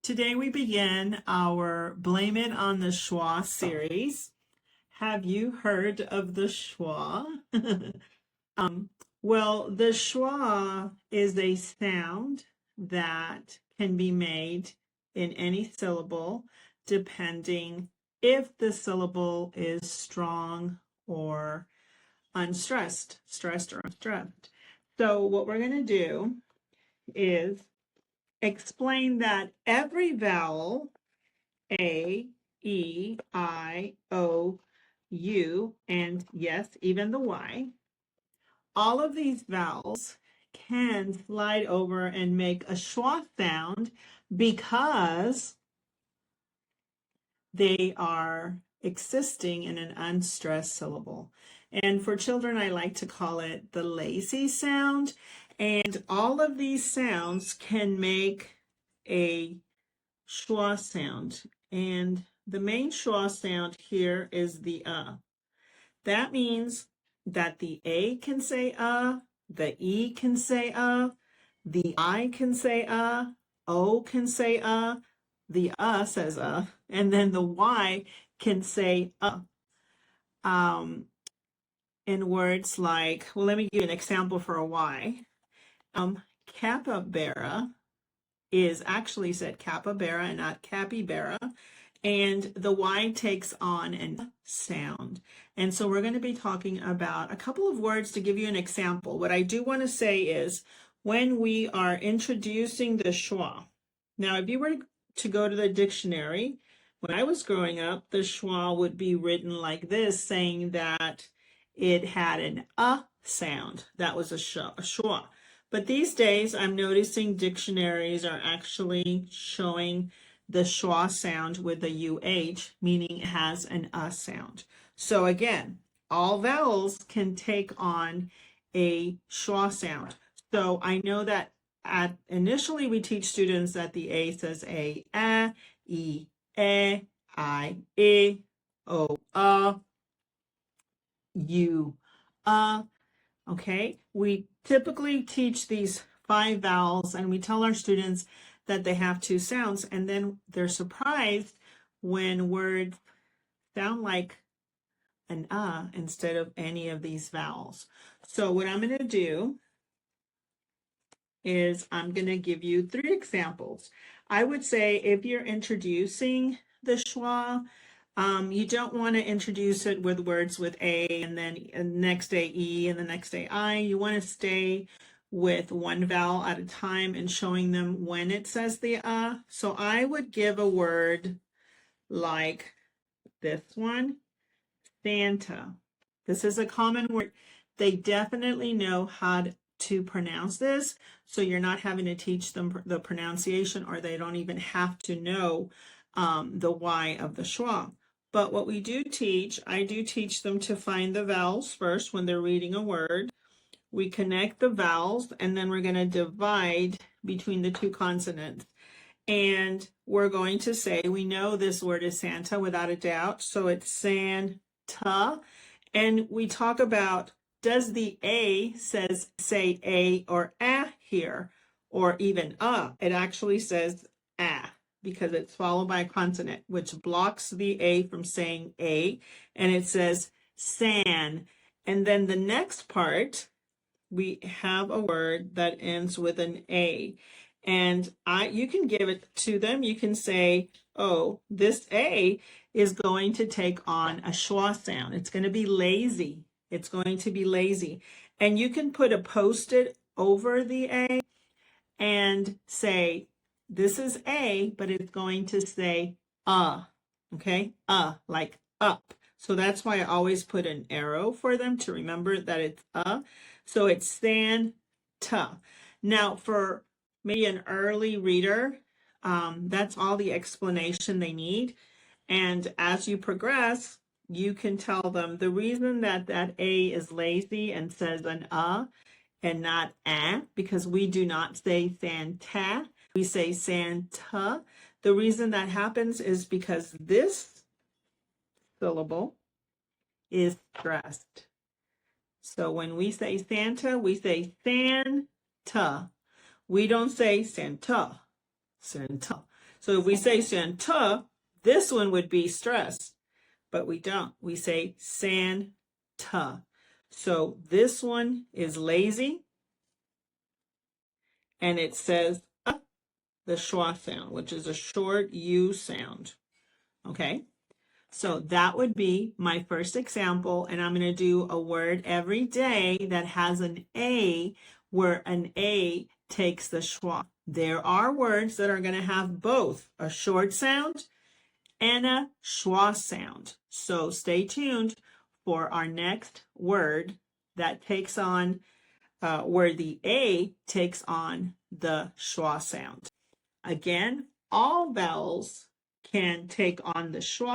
Today we begin our Blame It on the Schwa series. Have you heard of the Schwa? Well, the schwa is a sound that can be made in any syllable depending if the syllable is strong or unstressed, stressed or unstressed. So what we're going to do is explain that every vowel, A, E, I, O, U, and yes, even the Y, all of these vowels can slide over and make a schwa sound because they are existing in an unstressed syllable. And for children, I like to call it the lazy sound. And all of these sounds can make a schwa sound. And the main schwa sound here is the That means that the A can say the E can say the I can say O can say the says and then the Y can say in words like, well, let me give you an example for a Y. Capybara is actually said capybara and not capybara. And the Y takes on an sound. And so we're going to be talking about a couple of words to give you an example. What I do want to say is when we are introducing the schwa. Now, if you were to go to the dictionary, when I was growing up, the schwa would be written like this, saying that it had an sound. That was a schwa. But these days, I'm noticing dictionaries are actually showing the schwa sound with the UH, meaning it has an sound. So again, all vowels can take on a schwa sound. So I know that initially we teach students that the A says A, E, I, O, U, okay? We typically teach these 5 vowels and we tell our students that they have 2 sounds, and then they're surprised when words sound like an instead of any of these vowels. So what I'm going to do is I'm going to give you 3 examples. I would say if you're introducing the schwa, you don't want to introduce it with words with A and then next day E and the next day I. You want to stay with one vowel at a time and showing them when it says the So I would give a word like this one, Santa. This is a common word. They definitely know how to pronounce this, so you're not having to teach them the pronunciation, or they don't even have to know the Y of the schwa. But what we do teach, I do teach them to find the vowels first when they're reading a word. We connect the vowels, and then we're going to divide between the 2 consonants. And we're going to say, we know this word is Santa without a doubt, so it's Santa. And we talk about, does the A say A or A here, or even It actually says A because it's followed by a consonant, which blocks the A from saying A, and it says san. And then the next part, we have a word that ends with an A. And you can give it to them. You can say, oh, this A is going to take on a schwa sound. It's going to be lazy. It's going to be lazy. And you can put a Post-it over the A and say, this is A, but it's going to say okay? Like up. So that's why I always put an arrow for them to remember that it's So it's Santa. Now for maybe an early reader, that's all the explanation they need. And as you progress, you can tell them the reason that that A is lazy and says an and not because we do not say Santa, we say Santa. The reason that happens is because this syllable is stressed. So when we say Santa, we say Santa. We don't say Santa, Santa. So if we say Santa, this one would be stressed, but we don't. We say Santa. So this one is lazy, and it says the schwa sound, which is a short U sound. Okay, so that would be my first example, and I'm going to do a word every day that has an A, where an A takes the schwa. There are words that are going to have both a short sound and a schwa sound. So stay tuned for our next word that takes on, where the A takes on the schwa sound. Again, all vowels can take on the schwa